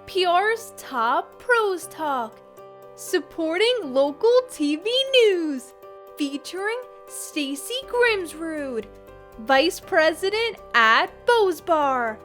PR's Top Pros Talk, supporting local TV news, featuring Stacey Grimsrud, Vice President at Bospar.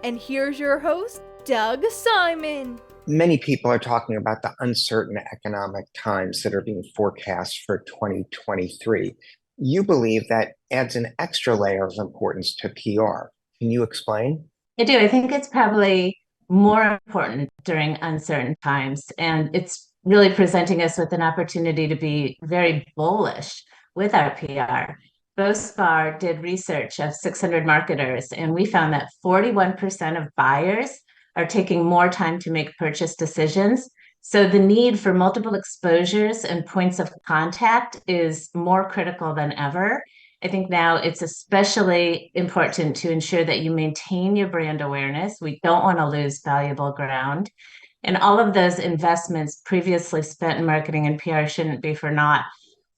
And here's your host, Doug Simon. Many people are talking about the uncertain economic times that are being forecast for 2023. You believe that adds an extra layer of importance to PR. Can you explain? I do. I think it's probably more important during uncertain times, and it's really presenting us with an opportunity to be very bullish with our PR. Bospar did research of 600 marketers, and we found that 41% of buyers are taking more time to make purchase decisions. So the need for multiple exposures and points of contact is more critical than ever. I think now it's especially important to ensure that you maintain your brand awareness. We don't want to lose valuable ground. And all of those investments previously spent in marketing and PR shouldn't be for naught.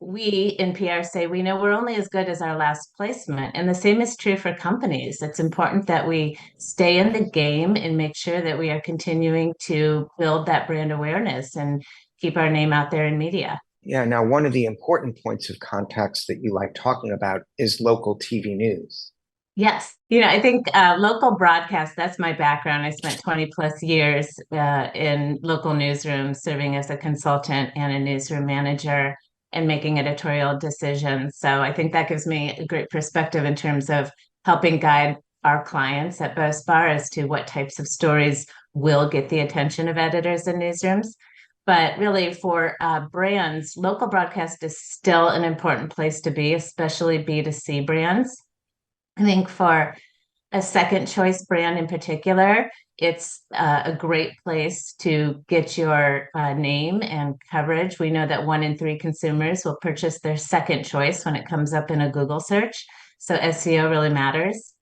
We in PR say we know we're only as good as our last placement. And the same is true for companies. It's important that we stay in the game and make sure that we are continuing to build that brand awareness and keep our name out there in media. Yeah, now one of the important points of context that you like talking about is local TV news. Yes. I think local broadcast, that's my background. I spent 20 plus years in local newsrooms, serving as a consultant and a newsroom manager and making editorial decisions. So I think that gives me a great perspective in terms of helping guide our clients at Bospar as to what types of stories will get the attention of editors and newsrooms. But really for brands, local broadcast is still an important place to be, especially B2C brands. I think for a second choice brand in particular, it's a great place to get your name and coverage. We know that 1 in 3 consumers will purchase their second choice when it comes up in a Google search. So SEO really matters.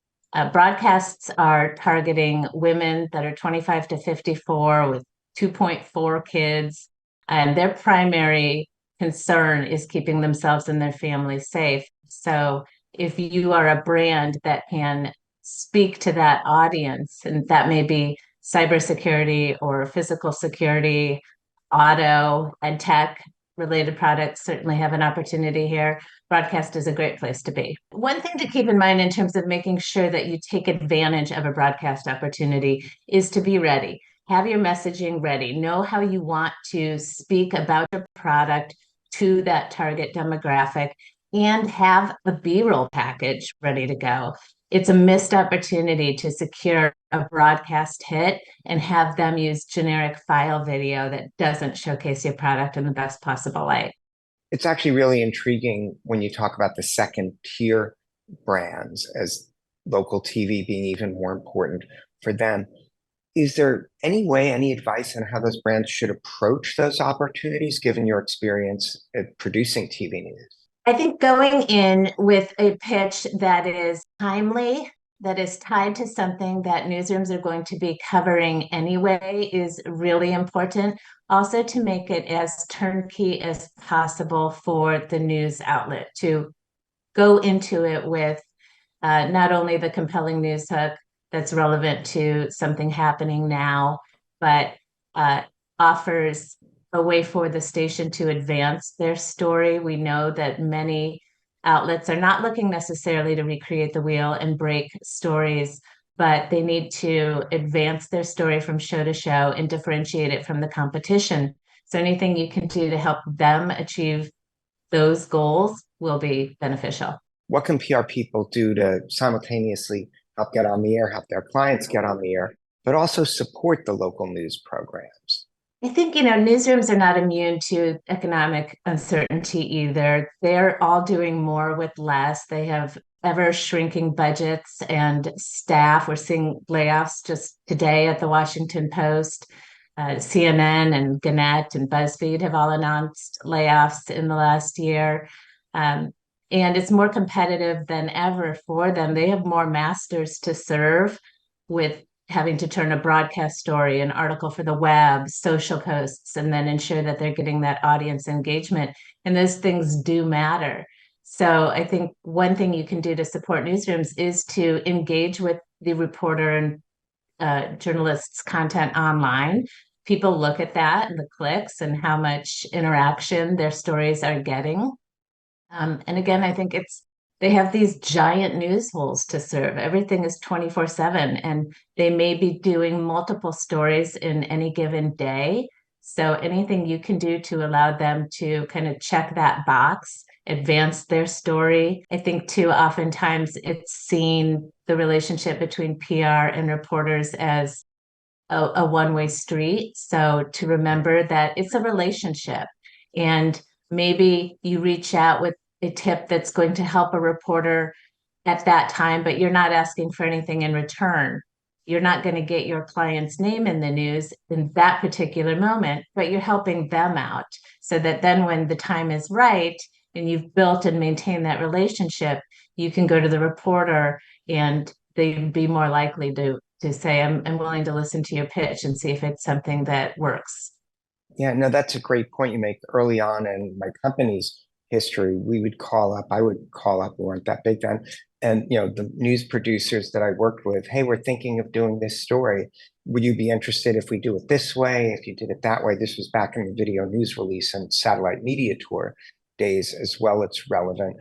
Broadcasts are targeting women that are 25 to 54 with 2.4 kids, and their primary concern is keeping themselves and their families safe. So if you are a brand that can speak to that audience, and that may be cybersecurity or physical security, auto and tech related products certainly have an opportunity here. Broadcast is a great place to be. One thing to keep in mind in terms of making sure that you take advantage of a broadcast opportunity is to be ready. Have your messaging ready. Know how you want to speak about your product to that target demographic, and have a B-roll package ready to go. It's a missed opportunity to secure a broadcast hit and have them use generic file video that doesn't showcase your product in the best possible light. It's actually really intriguing when you talk about the second tier brands as local TV being even more important for them. Is there any way, any advice on how those brands should approach those opportunities, given your experience at producing TV news? I think going in with a pitch that is timely, that is tied to something that newsrooms are going to be covering anyway is really important. Also to make it as turnkey as possible for the news outlet to go into it with not only the compelling news hook that's relevant to something happening now, but offers a way for the station to advance their story. We know that many outlets are not looking necessarily to recreate the wheel and break stories, but they need to advance their story from show to show and differentiate it from the competition. So anything you can do to help them achieve those goals will be beneficial. What can PR people do to simultaneously help get on the air, help their clients get on the air, but also support the local news programs? I think, newsrooms are not immune to economic uncertainty either. They're all doing more with less. They have ever shrinking budgets and staff. We're seeing layoffs just today at the Washington Post. CNN and Gannett and BuzzFeed have all announced layoffs in the last year. And it's more competitive than ever for them. They have more masters to serve with having to turn a broadcast story, an article for the web, social posts, and then ensure that they're getting that audience engagement. And those things do matter. So I think one thing you can do to support newsrooms is to engage with the reporter and journalists' content online, people look at that and the clicks and how much interaction their stories are getting. And again, I think they have these giant news holes to serve. Everything is 24/7, and they may be doing multiple stories in any given day. So anything you can do to allow them to kind of check that box, advance their story. I think too, oftentimes it's seen the relationship between PR and reporters as a one-way street. So to remember that it's a relationship, and maybe you reach out with a tip that's going to help a reporter at that time, but you're not asking for anything in return. You're not going to get your client's name in the news in that particular moment, but you're helping them out so that then when the time is right and you've built and maintained that relationship, you can go to the reporter and they'd be more likely to say, I'm willing to listen to your pitch and see if it's something that works. Yeah, no, that's a great point you make. Early on in my company's history, I would call up, we weren't that big then, and the news producers that I worked with, hey, we're thinking of doing this story. Would you be interested if we do it this way, if you did it that way? This was back in the video news release and satellite media tour days as well. It's relevant.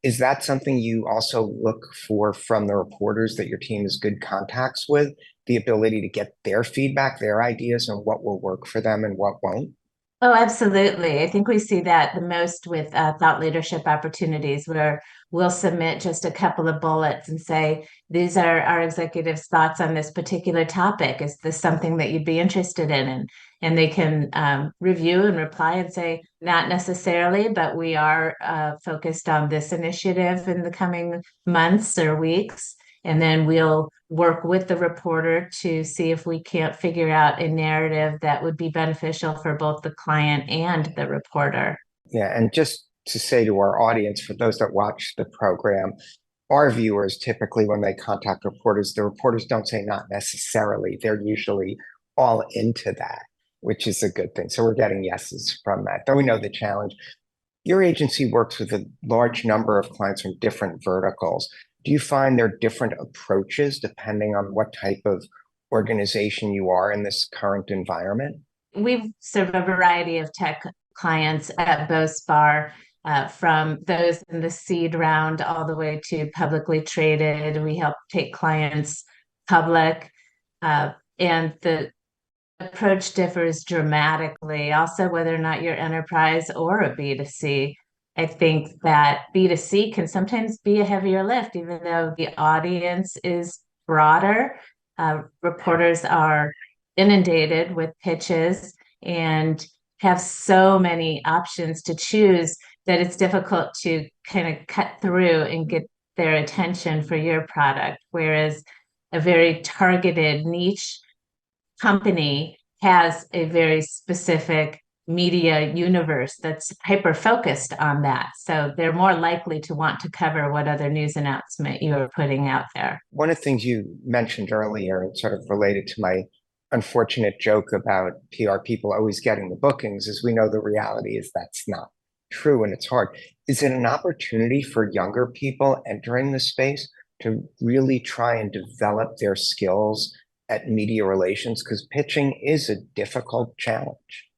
Is that something you also look for from the reporters that your team has good contacts with? The ability to get their feedback, their ideas on what will work for them and what won't? Oh, absolutely. I think we see that the most with thought leadership opportunities, where we'll submit just a couple of bullets and say, these are our executives' thoughts on this particular topic. Is this something that you'd be interested in? And they can review and reply and say, not necessarily, but we are focused on this initiative in the coming months or weeks. And then we'll work with the reporter to see if we can't figure out a narrative that would be beneficial for both the client and the reporter. Yeah, and just to say to our audience, for those that watch the program, our viewers typically, when they contact reporters, the reporters don't say not necessarily. They're usually all into that, which is a good thing. So we're getting yeses from that. Though we know the challenge. Your agency works with a large number of clients from different verticals. Do you find there are different approaches depending on what type of organization you are in this current environment? We serve a variety of tech clients at Bospar, from those in the seed round all the way to publicly traded. We help take clients public, and the approach differs dramatically. Also, whether or not you're enterprise or a B2C. I think that B2C can sometimes be a heavier lift, even though the audience is broader. Reporters are inundated with pitches and have so many options to choose that it's difficult to kind of cut through and get their attention for your product. Whereas a very targeted niche company has a very specific media universe that's hyper focused on that. So they're more likely to want to cover what other news announcement you're putting out there. One of the things you mentioned earlier, and sort of related to my unfortunate joke about PR people always getting the bookings, is we know the reality is that's not true and it's hard. Is it an opportunity for younger people entering the space to really try and develop their skills at media relations? Because pitching is a difficult challenge.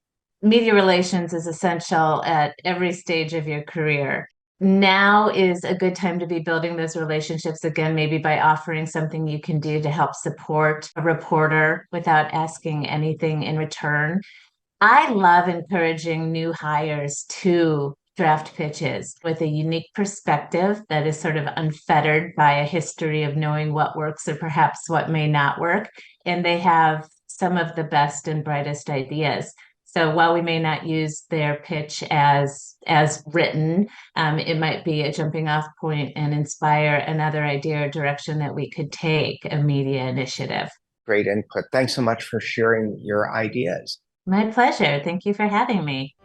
Media relations is essential at every stage of your career. Now is a good time to be building those relationships again, maybe by offering something you can do to help support a reporter without asking anything in return. I love encouraging new hires to draft pitches with a unique perspective that is sort of unfettered by a history of knowing what works or perhaps what may not work. And they have some of the best and brightest ideas. So while we may not use their pitch as written, it might be a jumping off point and inspire another idea or direction that we could take a media initiative. Great input. Thanks so much for sharing your ideas. My pleasure. Thank you for having me.